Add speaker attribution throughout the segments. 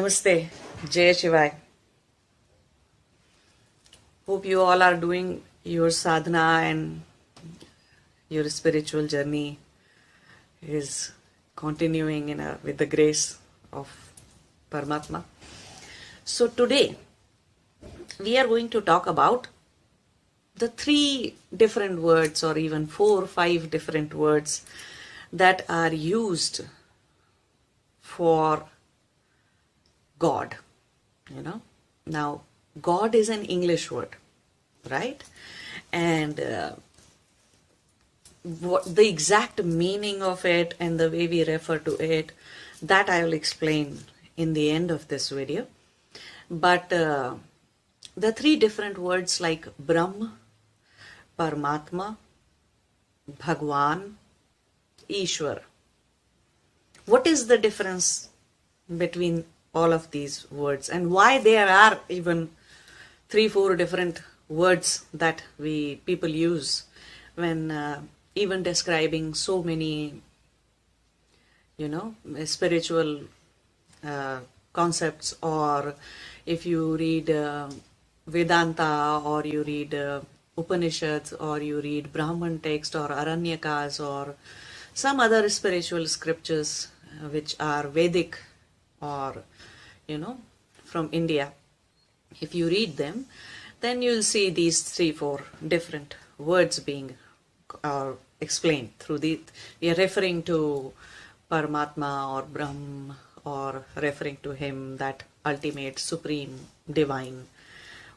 Speaker 1: Namaste, Jai Shivai. Hope you all are doing your sadhana and your spiritual journey is continuing with the grace of Paramatma. So today we are going to talk about the 3 different words, or even 4 or 5 different words that are used for God. Now God is an English word, right? And what the exact meaning of it and the way we refer to it, that I will explain in the end of this video. But the 3 different words like Brahm, Paramatma, Bhagwan, Ishwar. What is the difference between all of these words, and why there are even 3-4 different words that people use when even describing so many spiritual concepts? Or if you read Vedanta, or you read Upanishads, or you read Brahman text or Aranyakas or some other spiritual scriptures which are Vedic or from India, if you read them, then you'll see these 3-4 different words being explained through we are referring to Paramatma or Brahm, or referring to him, that ultimate supreme divine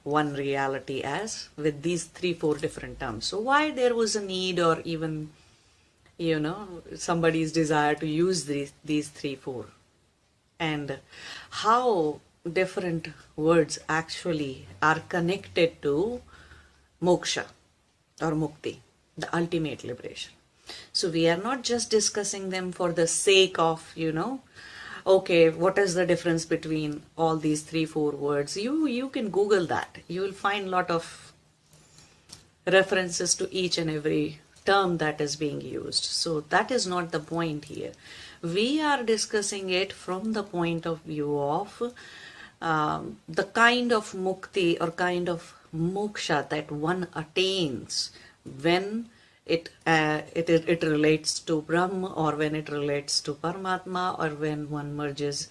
Speaker 1: one reality, as with these 3-4 different terms. So why there was a need, or even somebody's desire to use these 3-4, and how different words actually are connected to moksha or mukti, the ultimate liberation. So we are not just discussing them for the sake of, okay, what is the difference between all these 3-4 words? You can Google that. You will find a lot of references to each and every term that is being used. So that is not the point here. We are discussing it from the point of view of the kind of mukti or kind of moksha that one attains when it relates to Brahma, or when it relates to Paramatma, or when one merges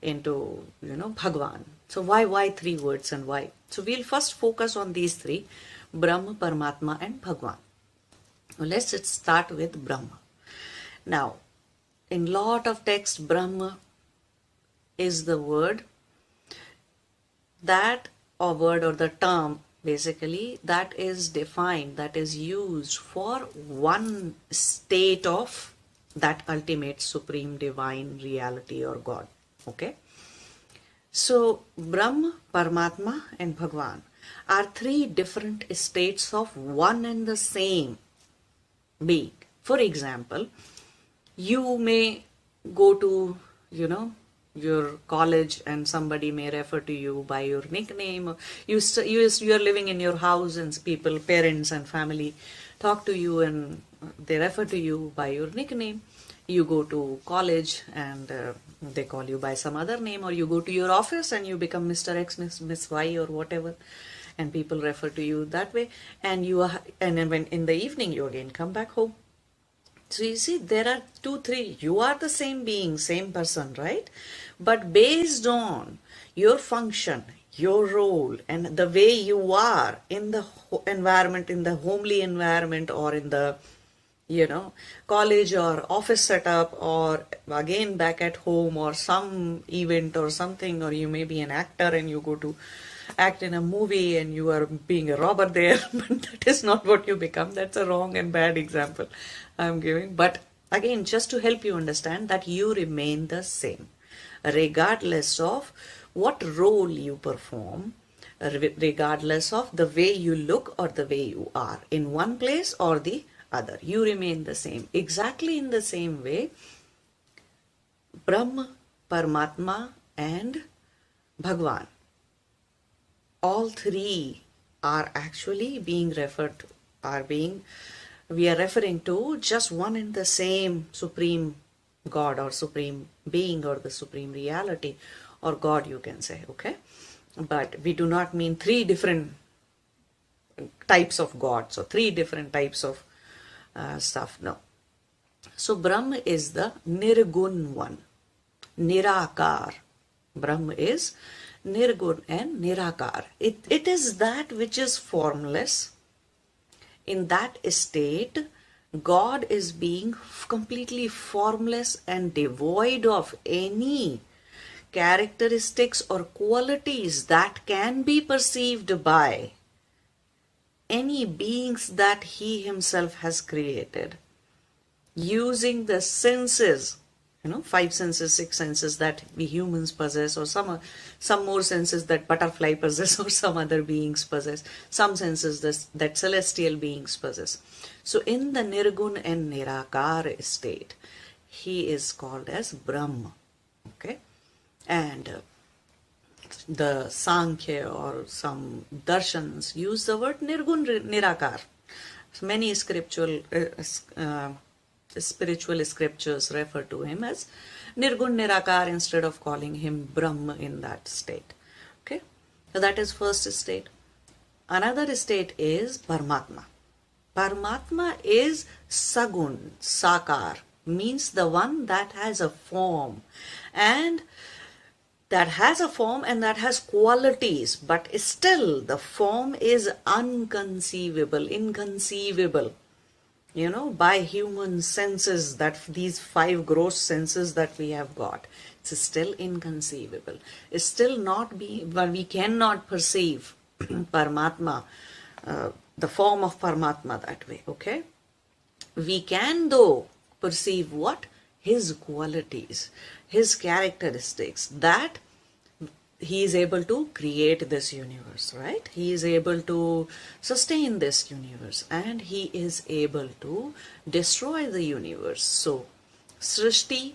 Speaker 1: into Bhagwan. So why 3 words, and why? So we'll first focus on these 3: Brahma, Paramatma and Bhagwan. Now let's start with Brahma. Now, in lot of text, Brahma is the word or the term basically that is defined, that is used for one state of that ultimate supreme divine reality or God. Okay? So Brahma, Paramatma and Bhagwan are 3 different states of one and the same being. For example, you may go to your college and somebody may refer to you by your nickname. You are living in your house and parents and family talk to you and they refer to you by your nickname. You go to college and they call you by some other name, or you go to your office and you become Mr. X, Miss Y or whatever, and people refer to you that way. And then when in the evening you again come back home. So you see, there are 2-3. You are the same being, same person, right? But based on your function, your role, and the way you are in the environment, in the homely environment, or in the college or office setup, or again back at home, or some event or something, or you may be an actor and you go to act in a movie and you are being a robber there, but that is not what you become. That's a wrong and bad example I'm giving. But again, just to help you understand that you remain the same, regardless of what role you perform, regardless of the way you look or the way you are in one place or the other. You remain the same. Exactly in the same way, Brahma, Paramatma and Bhagwan, all 3 are actually being referred to, we are referring to just one and the same supreme God or supreme being or the supreme reality or God, you can say, okay? But we do not mean three different types of gods or three different types of stuff, no. So Brahm is the Nirgun one, Nirakar. Brahm is Nirgun and Nirakar. It is that which is formless. In that state, God is being completely formless and devoid of any characteristics or qualities that can be perceived by any beings that he himself has created. Using the senses, 5 senses, 6 senses that we humans possess, or some more senses that butterfly possess or some other beings possess, some senses that celestial beings possess. So in the Nirgun and Nirakar state, he is called as Brahma. Okay? And the Sankhya or some darshans use the word Nirgun Nirakar. Many spiritual scriptures refer to him as Nirgun Nirakar instead of calling him Brahma in that state. Okay, so that is first state. Another state is Paramatma. Paramatma is Sagun, Sakar, means the one that has a form and that has qualities, but still the form is inconceivable, by human senses, that these 5 gross senses that we have got. It's still inconceivable. It's still not but we cannot perceive Paramatma, the form of Paramatma that way, okay? We can though perceive what? His qualities, his characteristics, that he is able to create this universe, right? He is able to sustain this universe and he is able to destroy the universe. So, Srishti,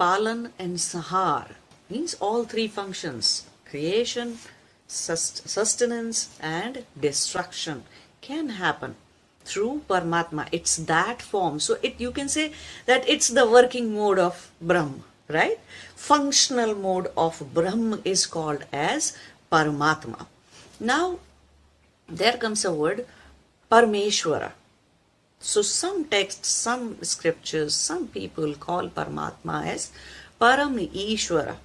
Speaker 1: Palan and Sahar means all 3 functions: creation, sustenance and destruction can happen through Paramatma. It's that form. So you can say that it's the working mode of Brahm, right? Functional mode of Brahm is called as Paramatma. Now, there comes a word Parameshwara. So some texts, some scriptures, some people call Paramatma as Param Ishwara.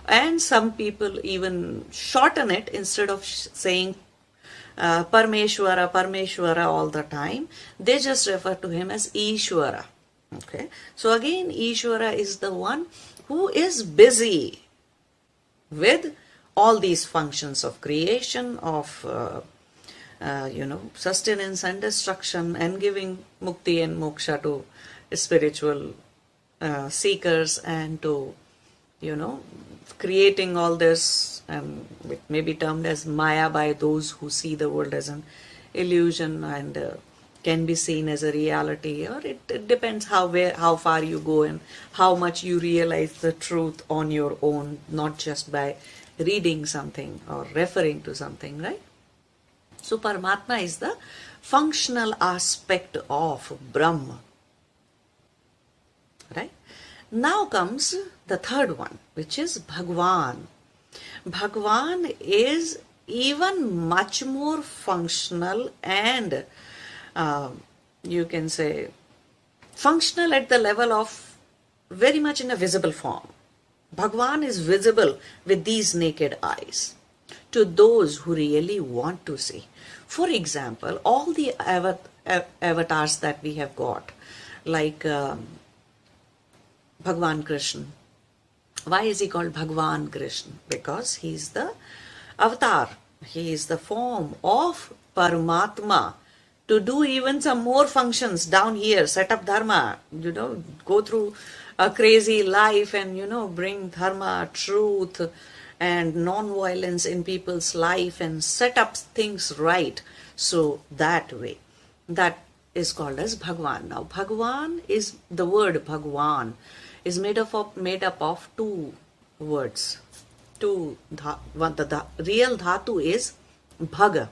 Speaker 1: And some people even shorten it instead of saying Parameshwara all the time. They just refer to him as Ishwara. Okay. So again, Ishwara is the one who is busy with all these functions of creation, of sustenance and destruction, and giving mukti and moksha to spiritual seekers, and to creating all this, it may be termed as Maya by those who see the world as an illusion and can be seen as a reality, or it depends how far you go and how much you realize the truth on your own, not just by reading something or referring to something, right? So Paramatma is the functional aspect of Brahma, right? Now comes the third one, which is Bhagwan. Bhagwan is even much more functional and you can say functional at the level of very much in a visible form. Bhagwan is visible with these naked eyes to those who really want to see. For example, all the avatars that we have got, like Bhagwan Krishna. Why is he called Bhagwan Krishna? Because he is the avatar. He is the form of Paramatma to do even some more functions down here, set up dharma, go through a crazy life and, bring dharma, truth and non-violence in people's life and set up things right. So that way, that is called as Bhagwan. Now, Bhagwan is, the word Bhagwan is made up of 2 words. The real dhatu is Bhaga.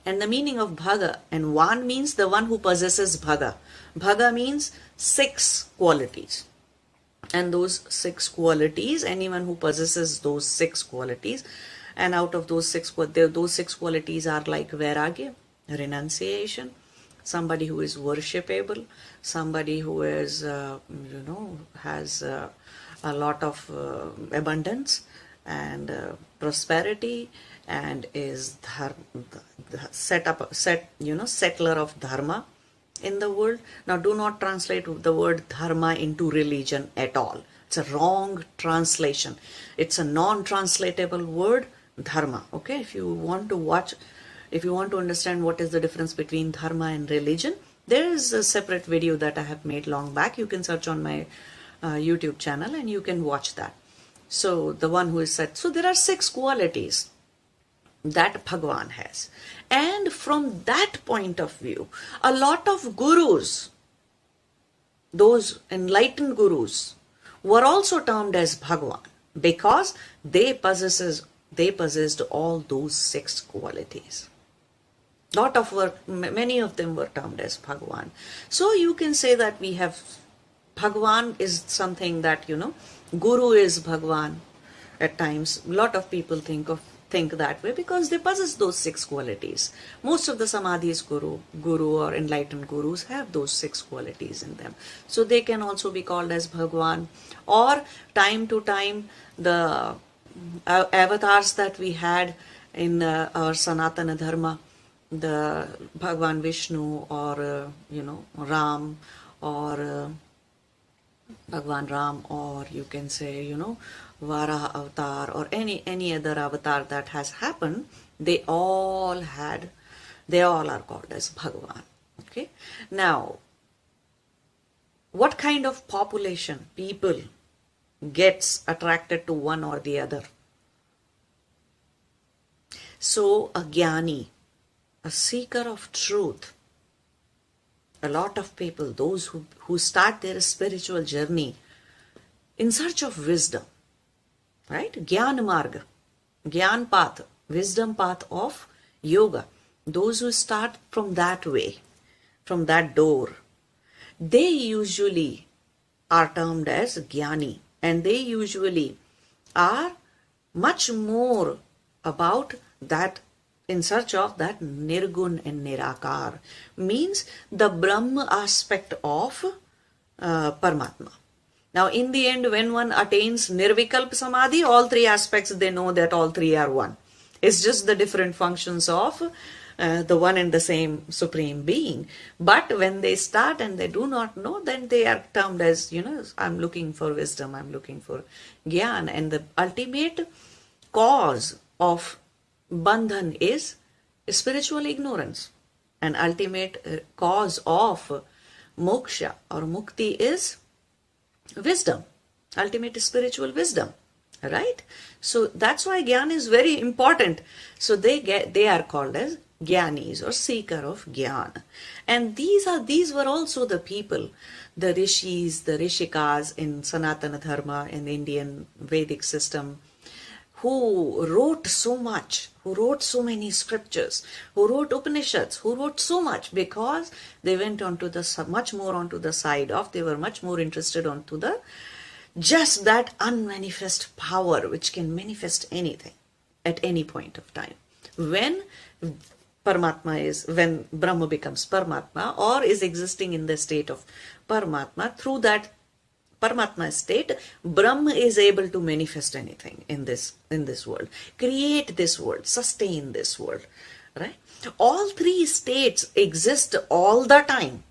Speaker 1: And the meaning of Bhaga, and Van means the one who possesses Bhaga. Bhaga means 6 qualities. And those 6 qualities, anyone who possesses those 6 qualities, and out of those those 6 qualities are like vairagya, renunciation, somebody who is worshipable, somebody who is, has a lot of abundance and prosperity, and is settler of dharma in the world. Now, do not translate the word dharma into religion at all. It's a wrong translation. It's a non-translatable word, dharma. Okay, if you want to understand what is the difference between dharma and religion, there is a separate video that I have made long back. You can search on my YouTube channel and you can watch that. So the one who is said, so there are 6 qualities that Bhagwan has. And from that point of view, a lot of gurus, those enlightened gurus, were also termed as Bhagwan because they possessed all those 6 qualities. Many of them were termed as Bhagwan. So you can say that we have Bhagwan is something that, Guru is Bhagwan. At times, a lot of people think that way because they possess those 6 qualities. Most of the samadhis guru or enlightened gurus have those 6 qualities in them. So they can also be called as Bhagwan. Or time to time, the avatars that we had in our Sanatana Dharma, the Bhagwan Vishnu or, Ram or Bhagwan Ram, or you can say, Varaha avatar or any other avatar that has happened, they all are called as Bhagwan. Okay. Now, what kind of population, people, gets attracted to one or the other? So a jnani, a seeker of truth, a lot of people, those who start their spiritual journey in search of wisdom, right? Gyan marga, Gyan path, wisdom path of yoga. Those who start from that way, from that door, they usually are termed as Jnani, and they usually are much more about that, in search of that Nirgun and Nirakar, means the Brahma aspect of Paramatma. Now, in the end, when one attains Nirvikalpa Samadhi, all 3 aspects, they know that all 3 are one. It's just the different functions of the one and the same Supreme Being. But when they start and they do not know, then they are termed as, I'm looking for wisdom, I'm looking for Gyan. And the ultimate cause of Bandhan is spiritual ignorance. And ultimate cause of Moksha or Mukti is wisdom, ultimate spiritual wisdom, right? So that's why Gyan is very important. So they are called as Gyanis or seeker of Gyan. And these were also the people, the rishis, the rishikas in Sanatana Dharma, in the Indian Vedic system, who wrote so much, who wrote so many scriptures, who wrote Upanishads, who wrote so much, because they went much more onto the side of, they were much more interested onto the, just that unmanifest power which can manifest anything at any point of time. When Brahma becomes Paramatma or is existing in the state of Paramatma, through that Paramatma state, Brahma is able to manifest anything in this world, create this world, sustain this world, right? All 3 states exist all the time.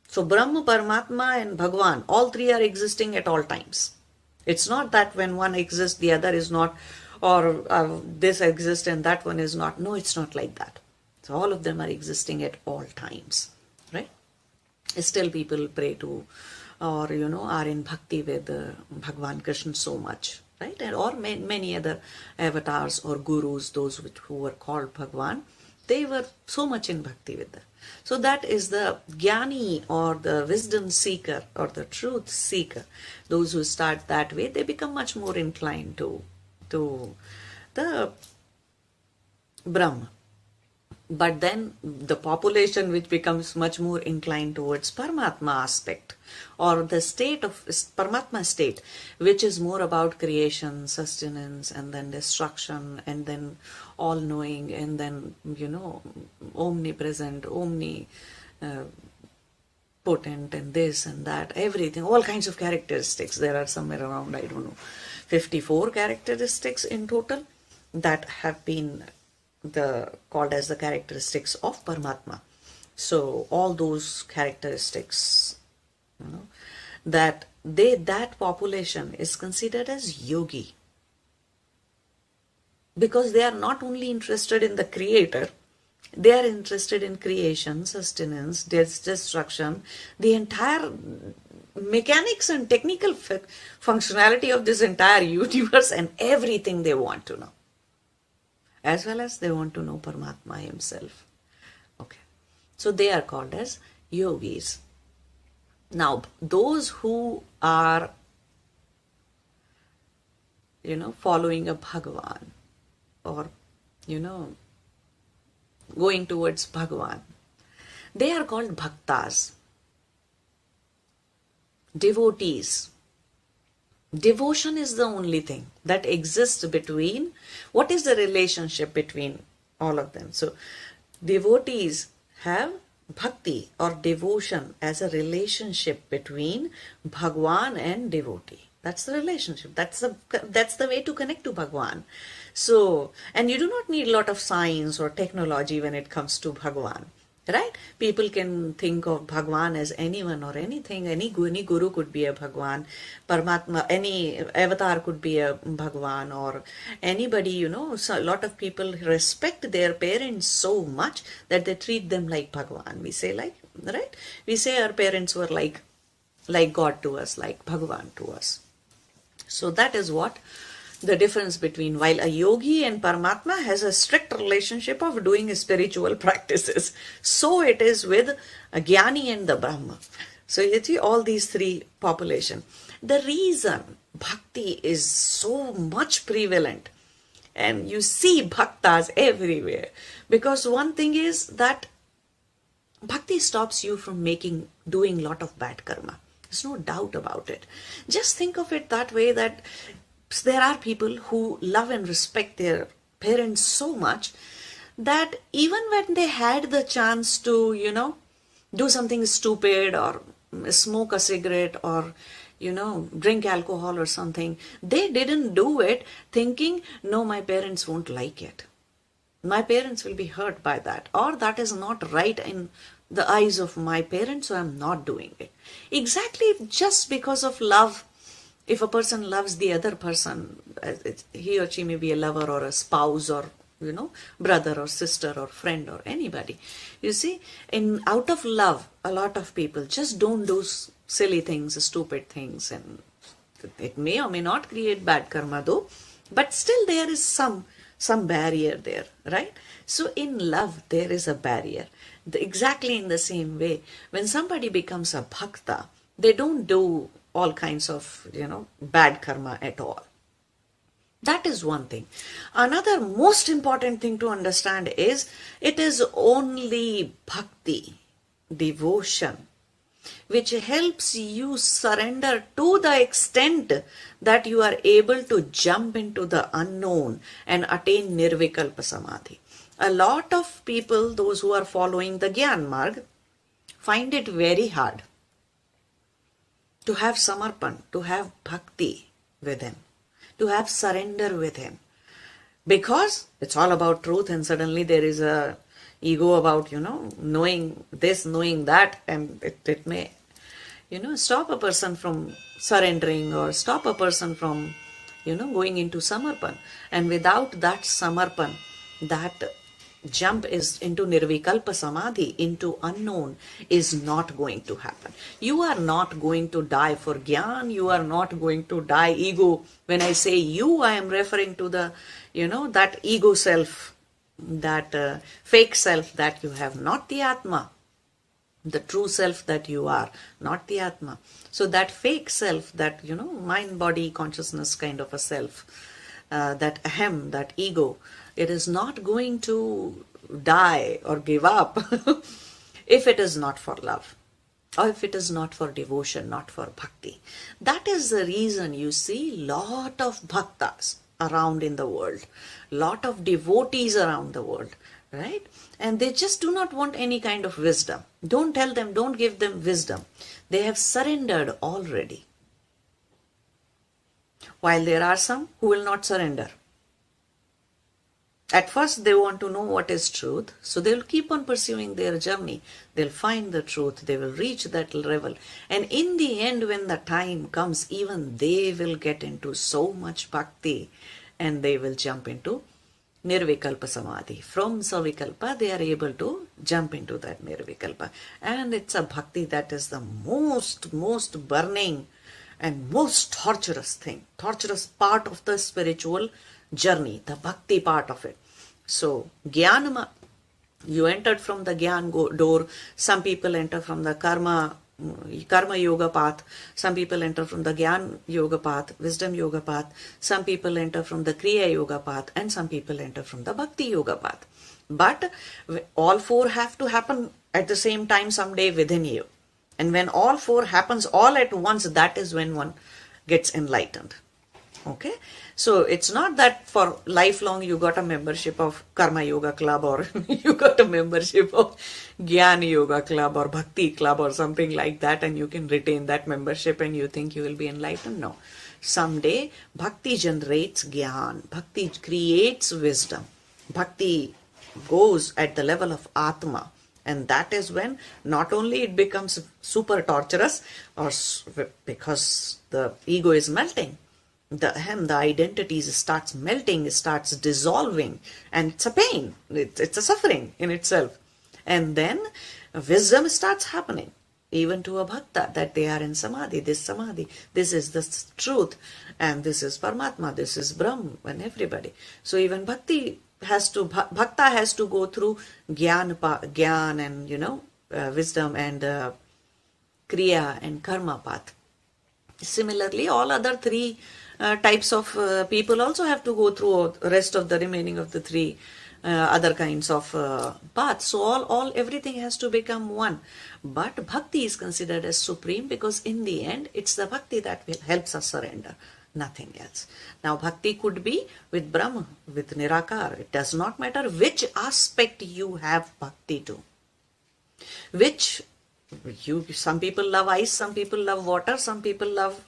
Speaker 1: So Brahma, Paramatma and Bhagwan, all 3 are existing at all times. It's not that when one exists, the other is not, or this exists and that one is not. No, it's not like that. So all of them are existing at all times, right? Still people pray to, or are in bhakti with Bhagwan Krishna so much, right? And or many other avatars or gurus, those who were called Bhagwan, they were so much in bhakti with them. So that is the Jnani or the wisdom seeker or the truth seeker. Those who start that way, they become much more inclined to the Brahma. But then the population which becomes much more inclined towards Paramatma aspect, or the state of Paramatma state, which is more about creation, sustenance, and then destruction, and then all-knowing, and then, omnipresent, potent, and this and that, everything, all kinds of characteristics. There are somewhere around, 54 characteristics in total that have been called as the characteristics of Paramatma. So all those characteristics, that population is considered as yogi, because they are not only interested in the creator, they are interested in creation, sustenance, destruction, the entire mechanics and technical functionality of this entire universe, and everything they want to know. As well as they want to know Paramatma himself. Okay. So they are called as yogis. Now, those who are, following a Bhagwan, or, going towards Bhagwan, they are called bhaktas, devotees. Devotion is the only thing that exists between. What is the relationship between all of them? So, devotees have bhakti or devotion as a relationship between Bhagwan and devotee. That's the relationship. That's the way to connect to Bhagwan. So, and you do not need a lot of science or technology when it comes to Bhagwan. Right? People can think of Bhagwan as anyone or anything. Any guru could be a Bhagwan. Paramatma, any avatar could be a Bhagwan, or anybody, So a lot of people respect their parents so much that they treat them like Bhagwan. We say right? We say our parents were like God to us, like Bhagwan to us. So that is what the difference between, while a yogi and Paramatma has a strict relationship of doing spiritual practices, so it is with a Jnani and the Brahma. So you see all these three population. The reason bhakti is so much prevalent, and you see bhaktas everywhere, because one thing is that bhakti stops you from doing lot of bad karma. There's no doubt about it. Just think of it that way, that there are people who love and respect their parents so much that even when they had the chance to, do something stupid, or smoke a cigarette, or, drink alcohol or something, they didn't do it thinking, no, my parents won't like it. My parents will be hurt by that, or that is not right in the eyes of my parents, so I'm not doing it. Exactly, just because of love. If a person loves the other person, he or she may be a lover or a spouse, or, brother or sister or friend or anybody. You see, out of love, a lot of people just don't do silly things, stupid things, and it may or may not create bad karma though, but still there is some barrier there, right? So in love, there is a barrier. Exactly in the same way, when somebody becomes a bhakta, they don't do all kinds of, bad karma at all. That is one thing. Another most important thing to understand is, it is only bhakti, devotion, which helps you surrender to the extent that you are able to jump into the unknown and attain nirvikalpa samadhi. A lot of people, those who are following the Gyan Marg, find it very hard to have samarpan, to have bhakti with him, to have surrender with him. Because it's all about truth, and suddenly there is a ego about, knowing this, knowing that, and it may, stop a person from surrendering, or stop a person from, going into samarpan. And without that samarpan, that jump is into nirvikalpa samadhi, into unknown, is not going to happen. You are not going to die for Gyan, you are not going to die ego. When I say you, I am referring to the, that ego self, that fake self that you have, not the Atma. The true self that you are, not the Atma. So that fake self, that, mind, body, consciousness kind of a self, that ahem, that ego, it is not going to die or give up if it is not for love, or if it is not for devotion, not for bhakti. That is the reason you see lot of bhaktas around in the world, lot of devotees around the world, right? And they just do not want any kind of wisdom. Don't tell them, don't give them wisdom. They have surrendered already. While there are some who will not surrender. At first they want to know what is truth, so they will keep on pursuing their journey. They'll find the truth, they will reach that level. And in the end, when the time comes, even they will get into so much bhakti and they will jump into Nirvikalpa Samadhi. From Savikalpa, they are able to jump into that Nirvikalpa. And it's a bhakti that is the most burning and most torturous thing, torturous part of the spiritual journey, the bhakti part of it. So, Jnanama, you entered from the Jnana door. Some people enter from the Karma Yoga path. Some people enter from the Jnana Yoga path, Wisdom Yoga path. Some people enter from the Kriya Yoga path, and some people enter from the Bhakti Yoga path. But all four have to happen at the same time someday within you. And when all four happens all at once, that is when one gets enlightened. Okay, so it's not that for lifelong you got a membership of Karma Yoga Club, or you got a membership of Jnana Yoga Club or Bhakti Club or something like that, and you can retain that membership and you think you will be enlightened. No. Someday Bhakti generates Jnana, Bhakti creates wisdom, Bhakti goes at the level of Atma. And that is when not only it becomes super torturous, or because the ego is melting, the identities starts melting, starts dissolving, and it's a pain, it's a suffering in itself. And then wisdom starts happening, even to a bhakta, that they are in samadhi, this is the truth, and this is Paramatma, this is Brahm, and everybody. So even bhakta has to go through Gyan and wisdom and Kriya and Karma path. Similarly, all other three types of people also have to go through rest of the remaining of the three other kinds of paths. So everything has to become one. But bhakti is considered as supreme, because in the end it's the bhakti that will helps us surrender, nothing else. Now bhakti could be with Brahma, with Nirakar. It does not matter which aspect you have bhakti to. Some people love ice, some people love water, some people love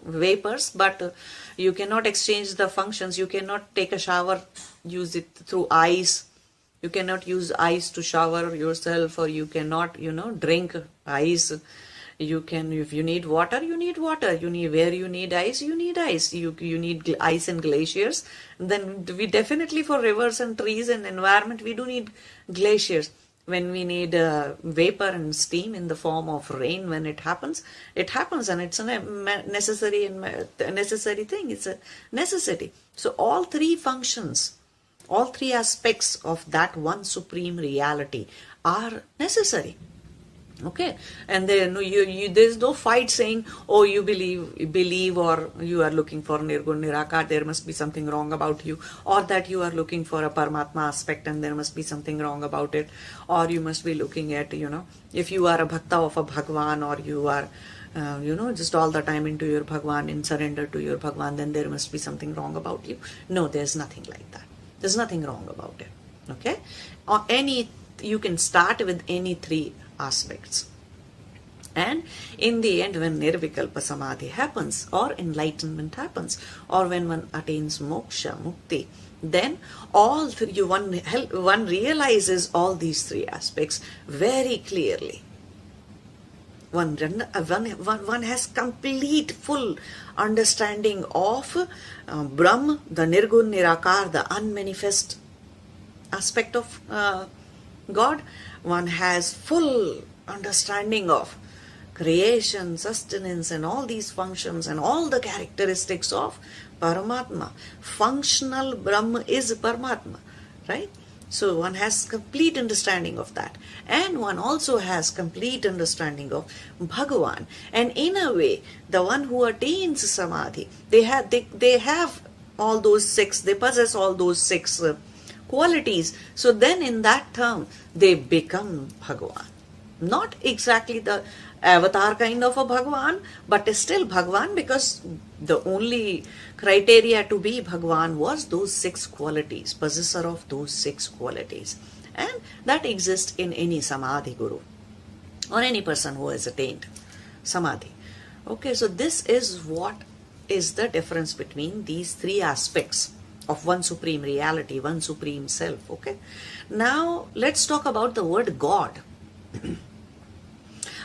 Speaker 1: vapors, but you cannot exchange the functions. You cannot take a shower, use it through ice. You cannot use ice to shower yourself, or you cannot drink ice. If you need water, you need water. Where you need ice, you need ice. You need ice and glaciers. Then we definitely, for rivers and trees and environment, we do need glaciers. When we need vapor and steam in the form of rain, when it happens, and it's a necessary thing. It's a necessity. So all three functions, all three aspects of that one supreme reality are necessary. Okay, and then there's no fight saying, oh, you believe, or you are looking for Nirgun Nirakar, there must be something wrong about you, or that you are looking for a Paramatma aspect and there must be something wrong about it, or you must be looking at, if you are a bhakta of a Bhagwan, or you are, just all the time into your Bhagwan, in surrender to your Bhagwan, then there must be something wrong about you. No, there's nothing like that. There's nothing wrong about it. Okay, or you can start with any three aspects. And in the end, when Nirvikalpa Samadhi happens, or enlightenment happens, or when one attains moksha, mukti, then all three, one realizes all these three aspects very clearly. One has complete, full understanding of Brahm, the Nirgun Nirakar, the unmanifest aspect of God. One has full understanding of creation, sustenance, and all these functions and all the characteristics of Paramatma. Functional Brahma is Paramatma, right? So one has complete understanding of that. And one also has complete understanding of Bhagavan. And in a way, the one who attains Samadhi, they have all those six, they possess all those six qualities. So then in that term, they become Bhagwan. Not exactly the avatar kind of a Bhagwan, but still Bhagwan, because the only criteria to be Bhagwan was those 6 qualities, possessor of those 6 qualities. And that exists in any Samadhi Guru or any person who has attained Samadhi. Okay, so this is what is the difference between these 3 aspects of one supreme reality, one supreme self. Okay, now let's talk about the word God.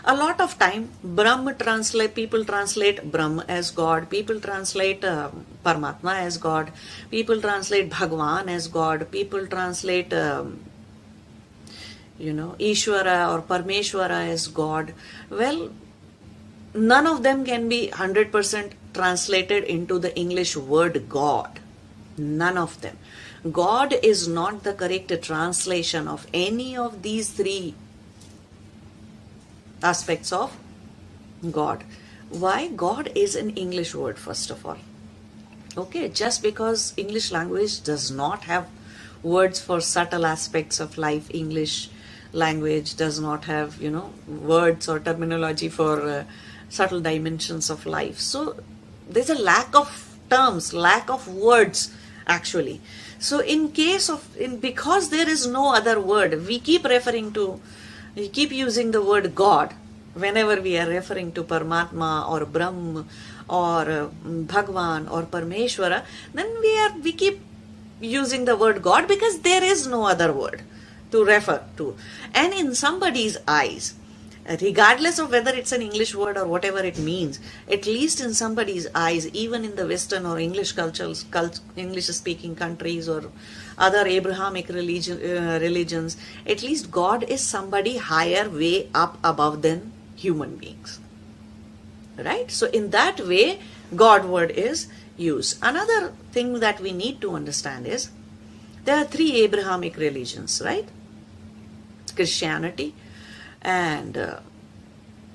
Speaker 1: A lot of time, people translate Brahm as God, people translate Paramatma as God, people translate Bhagwan as God, people translate, Ishvara or Parameshwara as God. Well, none of them can be 100% translated into the English word God. None of them. God is not the correct translation of any of these 3 aspects of God. Why? God is an English word, first of all. Okay, just because English language does not have words for subtle aspects of life, English language does not have, words or terminology for subtle dimensions of life. So there's a lack of terms, lack of words actually. So because there is no other word, we keep using the word God whenever we are referring to Paramatma or Brahm or Bhagwan or Parameshwara. Then we keep using the word God because there is no other word to refer to. And in somebody's eyes, regardless of whether it's an English word or whatever it means, at least in somebody's eyes, even in the Western or English cultures, English-speaking countries or other Abrahamic religions, at least God is somebody higher, way up above than human beings. Right? So in that way, God word is used. Another thing that we need to understand is there are 3 Abrahamic religions, right? Christianity, and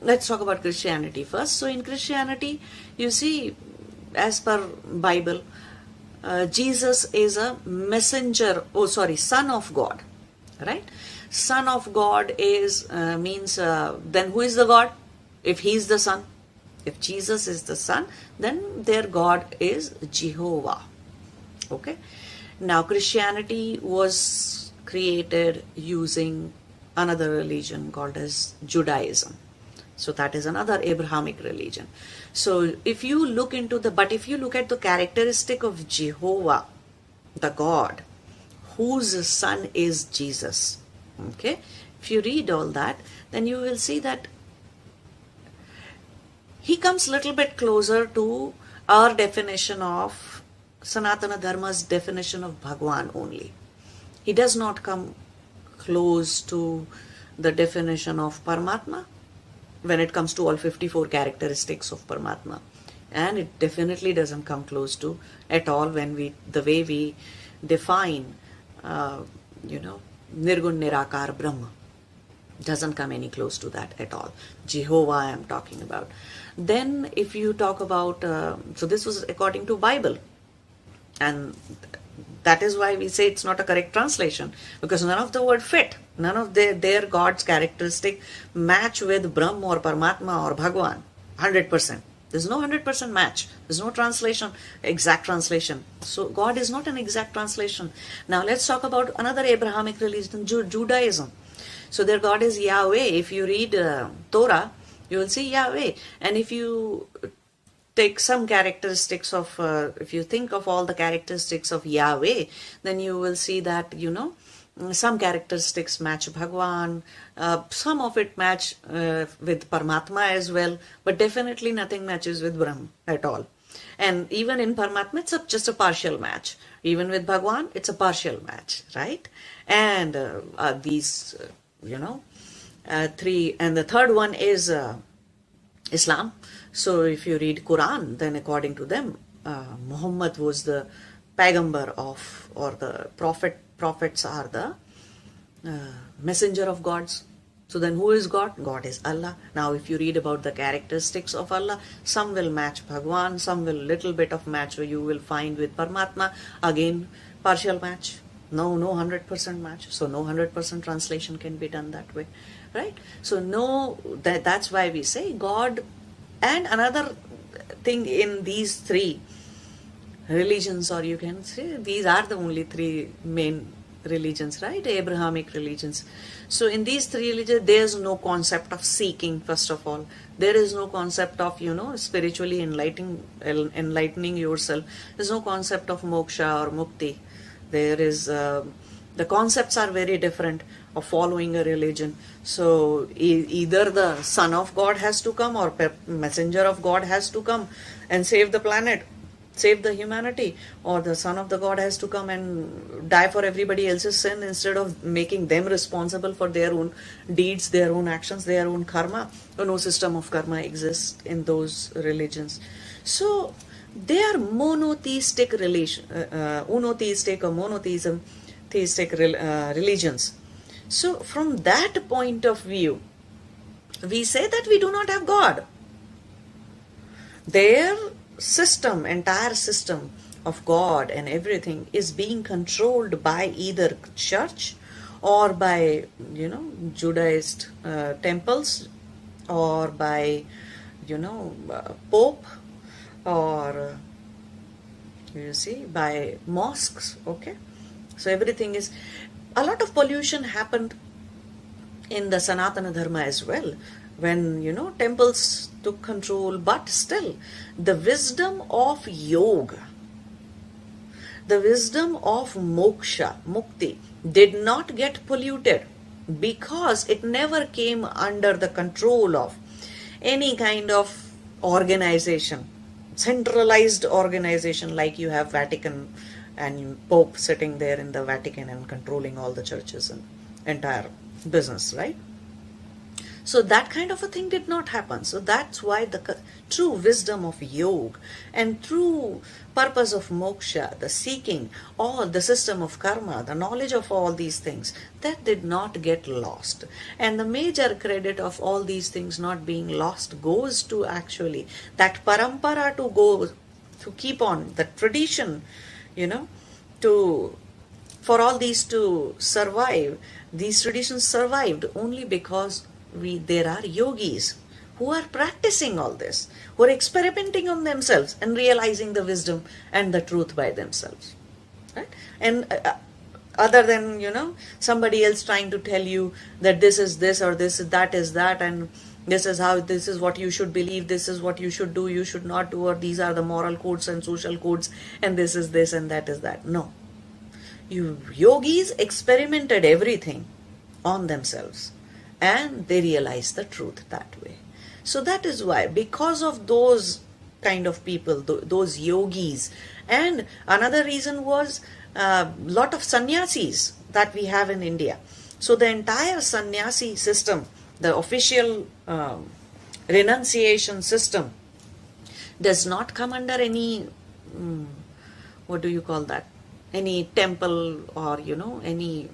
Speaker 1: let's talk about Christianity first. So in Christianity, you see, as per Bible, Jesus is a son of God, right? Son of God is means then who is the God? If he is the son, if Jesus is the son, then their God is Jehovah. Okay. Now Christianity was created using another religion called as Judaism. So that is another Abrahamic religion. So if you look at the characteristic of Jehovah, the God, whose son is Jesus, okay, if you read all that, then you will see that he comes a little bit closer to our definition of Sanatana Dharma's definition of Bhagwan only. He does not come close to the definition of Paramatma when it comes to all 54 characteristics of Paramatma, and it definitely doesn't come close to at all the way we define Nirgun Nirakar Brahma. Doesn't come any close to that at all. Jehovah I am talking about. Then if you talk about so this was according to Bible, and that is why we say it's not a correct translation, because none of the word fit. None of their God's characteristic match with Brahm or Paramatma or Bhagwan. 100%. There's no 100% match. There's no translation, exact translation. So God is not an exact translation. Now let's talk about another Abrahamic religion, Judaism. So their God is Yahweh. If you read Torah, you will see Yahweh. And if you take some characteristics of, if you think of all the characteristics of Yahweh, then you will see that, some characteristics match Bhagwan, some of it match with Paramatma as well, but definitely nothing matches with Brahm at all. And even in Paramatma, it's just a partial match. Even with Bhagwan, it's a partial match, right? And these, three, and the third one is Islam. So if you read Quran, then according to them, Muhammad was the Pagambar of, or the prophets are the messenger of gods. So then who is God? God is Allah. Now if you read about the characteristics of Allah, some will match Bhagwan, some will little bit of match you will find with Paramatma. Again, partial match. No 100% match. So no 100% translation can be done that way, right? So no, that's why we say God. And another thing in these three religions, or you can say these are the only three main religions, right? Abrahamic religions. So in these three religions, there's no concept of seeking, first of all. There is no concept of, spiritually enlightening yourself. There's no concept of moksha or mukti. There is, the concepts are very different of following a religion. So either the Son of God has to come, or messenger of God has to come and save the planet, save the humanity, or the Son of the God has to come and die for everybody else's sin instead of making them responsible for their own deeds, their own actions, their own karma. No system of karma exists in those religions. So they are monotheistic theistic religions. So from that point of view, we say that we do not have God. Their system, entire system of God and everything is being controlled by either church or by, Judaist temples, or by, Pope, or by mosques. Okay, so everything is, a lot of pollution happened in the Sanatana Dharma as well, when temples took control. But still, the wisdom of yoga, the wisdom of moksha, mukti, did not get polluted, because it never came under the control of any kind of organization, centralized organization, like you have Vatican and Pope sitting there in the Vatican and controlling all the churches and entire business, right? So that kind of a thing did not happen. So that's why the true wisdom of yoga and true purpose of moksha, the seeking, all the system of karma, the knowledge of all these things, that did not get lost. And the major credit of all these things not being lost goes to actually that parampara, to keep on, the tradition, for all these to survive. These traditions survived only because there are yogis who are practicing all this, who are experimenting on themselves and realizing the wisdom and the truth by themselves, right? And other than somebody else trying to tell you that this is this, or this that is that, and this is how, this is what you should believe, this is what you should do, you should not do, or these are the moral codes and social codes, and this is this and that is that. No, you yogis experimented everything on themselves, and they realize the truth that way. So that is why, because of those kind of people, those yogis. And another reason was lot of sannyasis that we have in India. So the entire sannyasi system, the official renunciation system, does not come under any, what do you call that, any temple or any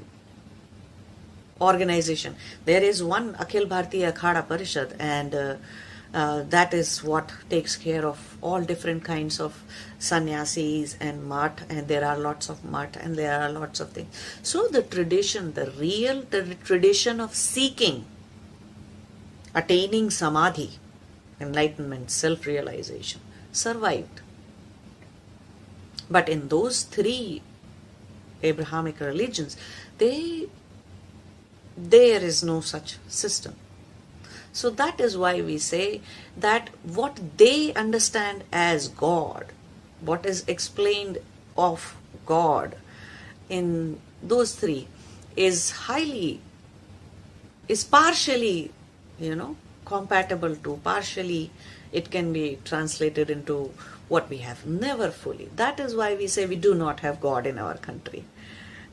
Speaker 1: organization. There is one Akhil Bharatiya Akhada Parishad, and that is what takes care of all different kinds of sannyasis and mat, and there are lots of mat, and there are lots of things. So the tradition, the tradition of seeking, attaining samadhi, enlightenment, self-realization, survived. But in those three Abrahamic religions, there is no such system. So that is why we say that what they understand as God, what is explained of God in those three, is partially, compatible to, partially it can be translated into what we have, never fully. That is why we say we do not have God in our country.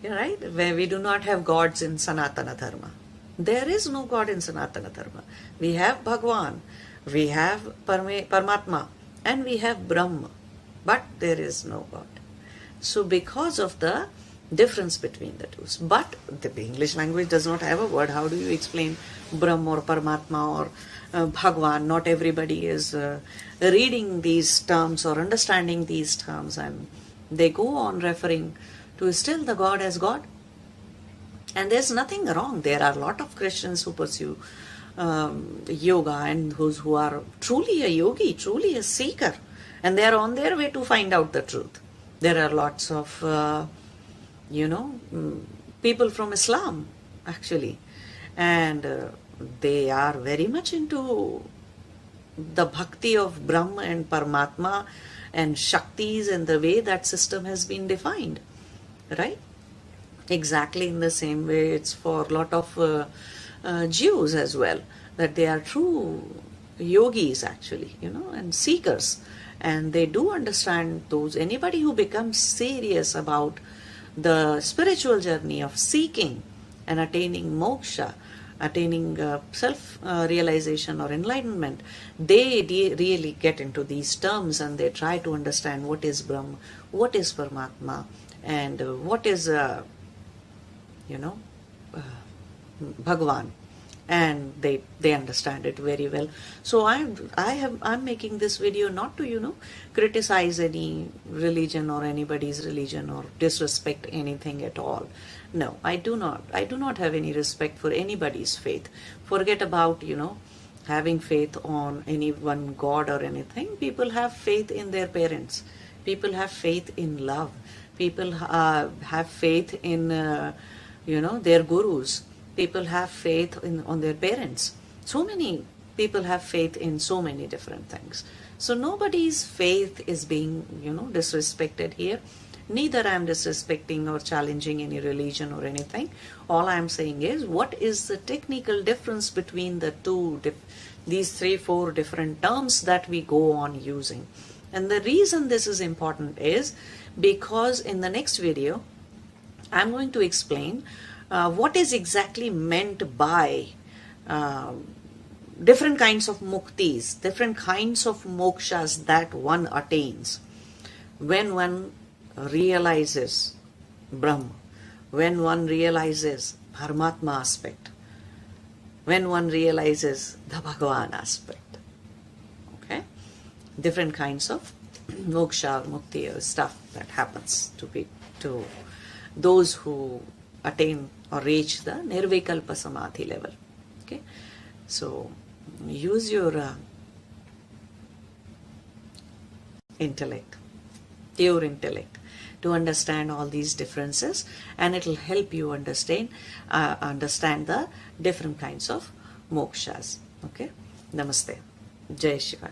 Speaker 1: Right? Where we do not have gods in Sanatana Dharma. There is no God in Sanatana Dharma. We have Bhagwan, we have Paramatma, and we have Brahma. But there is no God. So because of the difference between the two. But the English language does not have a word. How do you explain Brahma or Paramatma or Bhagwan? Not everybody is reading these terms or understanding these terms, and they go on referring to still the God as God. And there's nothing wrong. There are a lot of Christians who pursue yoga, and those who are truly a yogi, truly a seeker, and they are on their way to find out the truth. There are lots of, people from Islam, actually, and they are very much into the Bhakti of Brahm and Paramatma and Shaktis and the way that system has been defined, right? Exactly in the same way it's for a lot of Jews as well, that they are true yogis actually, and seekers, and they do understand those. Anybody who becomes serious about the spiritual journey of seeking and attaining moksha, attaining self-realization or enlightenment, they really get into these terms, and they try to understand what is Brahma, what is Paramatma, and what is Bhagwan, and they understand it very well. So I'm making this video not to criticize any religion or anybody's religion or disrespect anything at all. No, I do not have any respect for anybody's faith. Forget about having faith on any one God or anything. People have faith in their parents. People have faith in love. People have faith in their gurus. People have faith on their parents. So many people have faith in so many different things. So nobody's faith is being disrespected here. Neither I am disrespecting or challenging any religion or anything. All I am saying is, what is the technical difference between the two, these 3-4 different terms that we go on using. And the reason this is important is because in the next video I'm going to explain what is exactly meant by different kinds of muktis, different kinds of mokshas that one attains when one realizes Brahma, when one realizes Paramatma aspect, when one realizes the Bhagwan aspect. Okay? Different kinds of moksha or mukti or stuff that happens to those who attain or reach the nirvikalpa samadhi level. Okay? So use your intellect, pure intellect, to understand all these differences, and it will help you understand the different kinds of mokshas. Okay? Namaste. Jai Shiva.